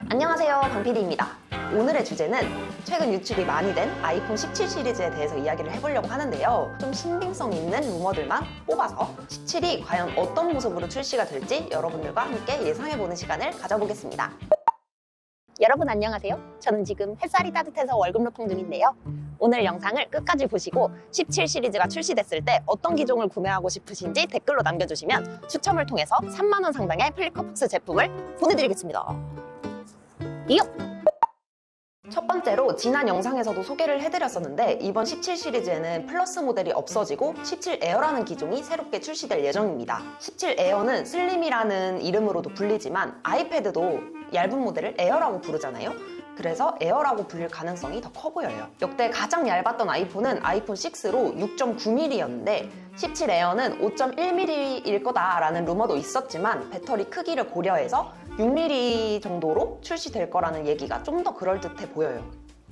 안녕하세요, 방PD입니다. 오늘의 주제는 최근 유출이 많이 된 아이폰 17 시리즈에 대해서 이야기를 해보려고 하는데요. 좀 신빙성 있는 루머들만 뽑아서 17이 과연 어떤 모습으로 출시가 될지 여러분들과 함께 예상해보는 시간을 가져보겠습니다. 여러분 안녕하세요. 저는 지금 햇살이 따뜻해서 월급 로통 중인데요. 오늘 영상을 끝까지 보시고 17 시리즈가 출시됐을 때 어떤 기종을 구매하고 싶으신지 댓글로 남겨주시면 추첨을 통해서 3만 원 상당의 플리커폭스 제품을 보내드리겠습니다. 이요! 첫 번째로 지난 영상에서도 소개를 해드렸었는데 이번 17 시리즈에는 플러스 모델이 없어지고 17 에어라는 기종이 새롭게 출시될 예정입니다. 17 에어는 슬림이라는 이름으로도 불리지만 아이패드도 얇은 모델을 에어라고 부르잖아요. 그래서 에어라고 불릴 가능성이 더 커 보여요. 역대 가장 얇았던 아이폰은 아이폰 6로 6.9mm였는데 17 에어는 5.1mm일 거다라는 루머도 있었지만 배터리 크기를 고려해서 6mm 정도로 출시될 거라는 얘기가 좀 더 그럴듯해 보여요.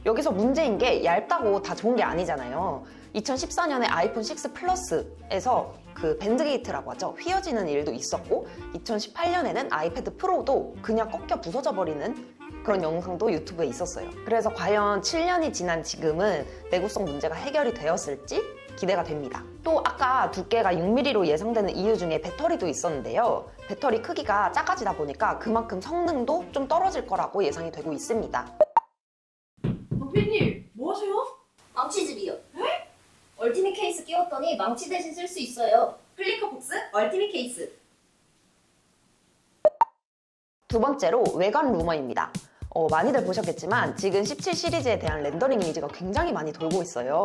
여기서 문제인 게 얇다고 다 좋은 게 아니잖아요. 2014년에 아이폰 6 플러스에서 그 밴드게이트라고 하죠. 휘어지는 일도 있었고 2018년에는 아이패드 프로도 그냥 꺾여 부서져 버리는 그런 영상도 유튜브에 있었어요. 그래서 과연 7년이 지난 지금은 내구성 문제가 해결이 되었을지 기대가 됩니다. 또 아까 두께가 6mm로 예상되는 이유 중에 배터리도 있었는데요. 배터리 크기가 작아지다 보니까 그만큼 성능도 좀 떨어질 거라고 예상이 되고 있습니다. 방PD님, 뭐 하세요? 망치즈비요. 에? 얼티밋 케이스 끼웠더니 망치 대신 쓸 수 있어요. 플리커폭스 얼티밋 케이스. 두 번째로 외관 루머입니다. 많이들 보셨겠지만 지금 17 시리즈에 대한 렌더링 이미지가 굉장히 많이 돌고 있어요.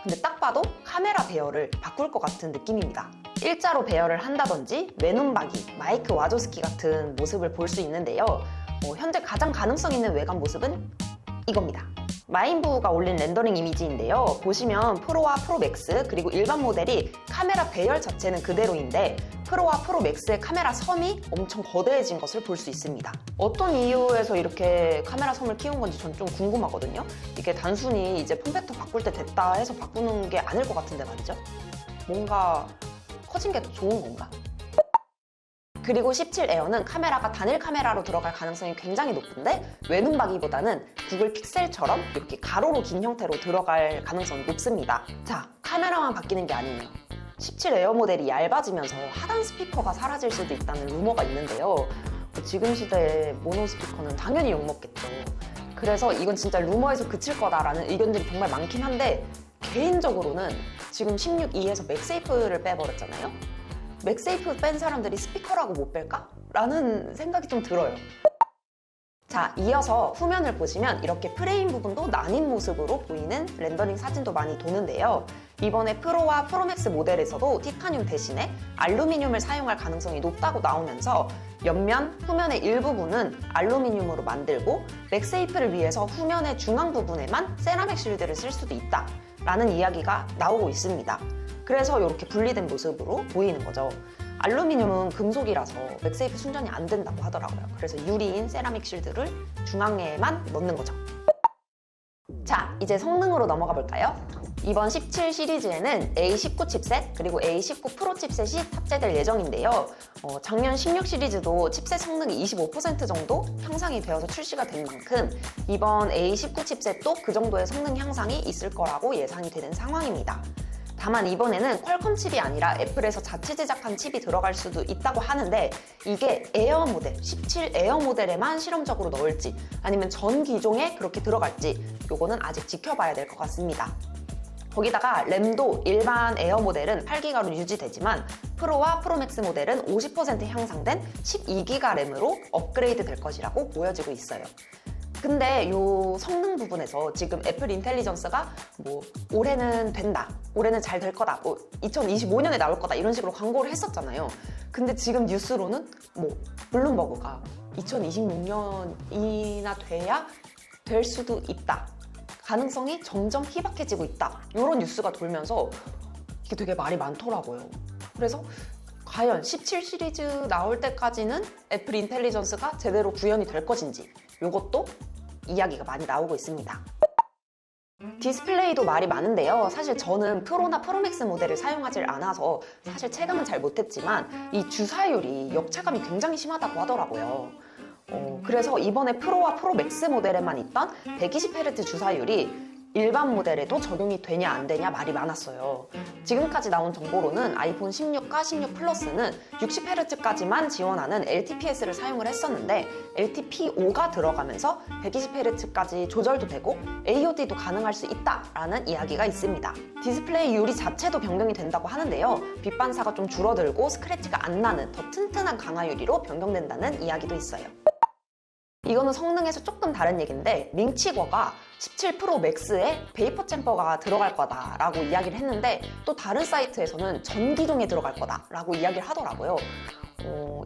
근데 딱 봐도 카메라 배열을 바꿀 것 같은 느낌입니다. 일자로 배열을 한다든지 외눈박이, 마이크 와조스키 같은 모습을 볼 수 있는데요. 현재 가장 가능성 있는 외관 모습은 이겁니다. 마인부가 올린 렌더링 이미지인데요. 보시면 프로와 프로 맥스 그리고 일반 모델이 카메라 배열 자체는 그대로인데 프로와 프로 맥스의 카메라 섬이 엄청 거대해진 것을 볼 수 있습니다. 어떤 이유에서 이렇게 카메라 섬을 키운 건지 전 좀 궁금하거든요. 이게 단순히 이제 폼팩터 바꿀 때 됐다 해서 바꾸는 게 아닐 것 같은데 말이죠. 뭔가 커진 게 더 좋은 건가? 그리고 17 에어는 카메라가 단일 카메라로 들어갈 가능성이 굉장히 높은데 외눈박이보다는 구글 픽셀처럼 이렇게 가로로 긴 형태로 들어갈 가능성이 높습니다. 자, 카메라만 바뀌는 게 아니에요. 17 에어 모델이 얇아지면서 하단 스피커가 사라질 수도 있다는 루머가 있는데요. 지금 시대에 모노 스피커는 당연히 욕먹겠죠. 그래서 이건 진짜 루머에서 그칠 거다라는 의견들이 정말 많긴 한데 개인적으로는 지금 16E에서 맥세이프를 빼버렸잖아요. 맥세이프 뺀 사람들이 스피커라고 못 뺄까? 라는 생각이 좀 들어요. 자, 이어서 후면을 보시면 이렇게 프레임 부분도 나뉜 모습으로 보이는 렌더링 사진도 많이 도는데요. 이번에 프로와 프로맥스 모델에서도 티타늄 대신에 알루미늄을 사용할 가능성이 높다고 나오면서 옆면, 후면의 일부분은 알루미늄으로 만들고 맥세이프를 위해서 후면의 중앙 부분에만 세라믹 실드를 쓸 수도 있다 라는 이야기가 나오고 있습니다. 그래서 이렇게 분리된 모습으로 보이는 거죠. 알루미늄은 금속이라서 맥세이프 순전이 안 된다고 하더라고요. 그래서 유리인 세라믹 실드를 중앙에만 넣는 거죠. 자, 이제 성능으로 넘어가 볼까요? 이번 17 시리즈에는 A19 칩셋 그리고 A19 프로 칩셋이 탑재될 예정인데요. 작년 16 시리즈도 칩셋 성능이 25% 정도 향상이 되어서 출시가 된 만큼 이번 A19 칩셋도 그 정도의 성능 향상이 있을 거라고 예상이 되는 상황입니다. 다만 이번에는 퀄컴 칩이 아니라 애플에서 자체 제작한 칩이 들어갈 수도 있다고 하는데 이게 에어 모델, 17 에어 모델에만 실험적으로 넣을지 아니면 전 기종에 그렇게 들어갈지 요거는 아직 지켜봐야 될 것 같습니다. 거기다가 램도 일반 에어 모델은 8기가로 유지되지만 프로와 프로맥스 모델은 50% 향상된 12기가 램으로 업그레이드 될 것이라고 보여지고 있어요. 근데 요 성능 부분에서 지금 애플 인텔리전스가 뭐 올해는 된다, 올해는 잘 될 거다, 2025년에 나올 거다 이런 식으로 광고를 했었잖아요. 근데 지금 뉴스로는 뭐 블룸버그가 2026년이나 돼야 될 수도 있다, 가능성이 점점 희박해지고 있다 이런 뉴스가 돌면서 이게 되게 말이 많더라고요. 그래서 과연 17 시리즈 나올 때까지는 애플 인텔리전스가 제대로 구현이 될 것인지 이것도 이야기가 많이 나오고 있습니다. 디스플레이도 말이 많은데요. 사실 저는 프로나 프로맥스 모델을 사용하지 않아서 사실 체감은 잘 못했지만 이 주사율이 역체감이 굉장히 심하다고 하더라고요. 그래서 이번에 프로와 프로 맥스 모델에만 있던 120Hz 주사율이 일반 모델에도 적용이 되냐 안 되냐 말이 많았어요. 지금까지 나온 정보로는 아이폰 16과 16 플러스는 60Hz까지만 지원하는 LTPS를 사용을 했었는데 LTPO가 들어가면서 120Hz까지 조절도 되고 AOD도 가능할 수 있다라는 이야기가 있습니다. 디스플레이 유리 자체도 변경이 된다고 하는데요. 빛 반사가 좀 줄어들고 스크래치가 안 나는 더 튼튼한 강화 유리로 변경된다는 이야기도 있어요. 이거는 성능에서 조금 다른 얘기인데 밍치거가 17 프로 맥스에 베이퍼 챔버가 들어갈 거다라고 이야기를 했는데 또 다른 사이트에서는 전기종에 들어갈 거다라고 이야기를 하더라고요.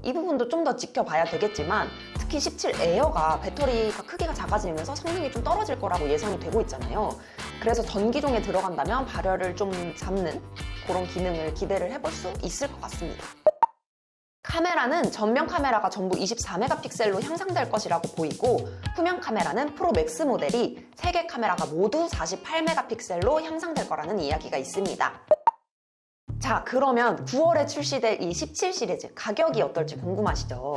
이 부분도 좀 더 지켜봐야 되겠지만 특히 17 에어가 배터리가 크기가 작아지면서 성능이 좀 떨어질 거라고 예상이 되고 있잖아요. 그래서 전기종에 들어간다면 발열을 좀 잡는 그런 기능을 기대를 해볼 수 있을 것 같습니다. 카메라는 전면 카메라가 전부 24메가픽셀로 향상될 것이라고 보이고 후면 카메라는 프로 맥스 모델이 3개 카메라가 모두 48메가픽셀로 향상될 거라는 이야기가 있습니다. 자, 그러면 9월에 출시될 이 17 시리즈 가격이 어떨지 궁금하시죠?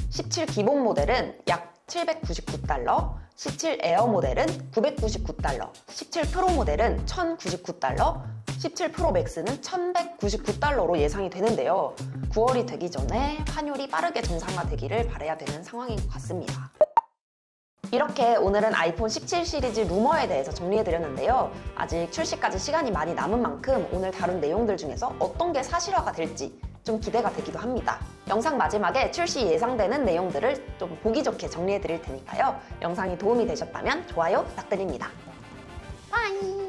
17 기본 모델은 약 799달러, 17 에어 모델은 999달러, 17 프로 모델은 1099달러, 17 프로 맥스는 1199달러로 예상이 되는데요. 9월이 되기 전에 환율이 빠르게 정상화되기를 바라야 되는 상황인 것 같습니다. 이렇게 오늘은 아이폰 17 시리즈 루머에 대해서 정리해드렸는데요. 아직 출시까지 시간이 많이 남은 만큼 오늘 다룬 내용들 중에서 어떤 게 사실화가 될지 좀 기대가 되기도 합니다. 영상 마지막에 출시 예상되는 내용들을 좀 보기 좋게 정리해드릴 테니까요. 영상이 도움이 되셨다면 좋아요 부탁드립니다. 빠이!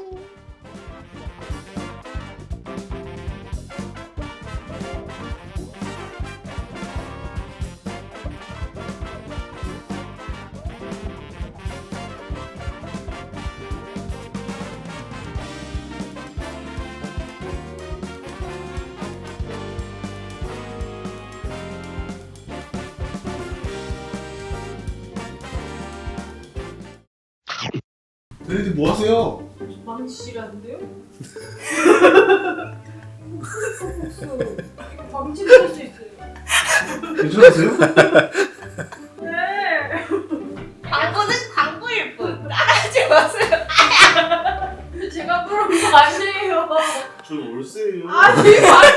너희들 뭐 하세요? 망치라는데요? 망치 먹을 수 있어요. 괜찮으세요? 네. 광고는 광고일 뿐. 따라하지 마세요. 제가 부른 거 아니에요. 저 월세예요. 아니 말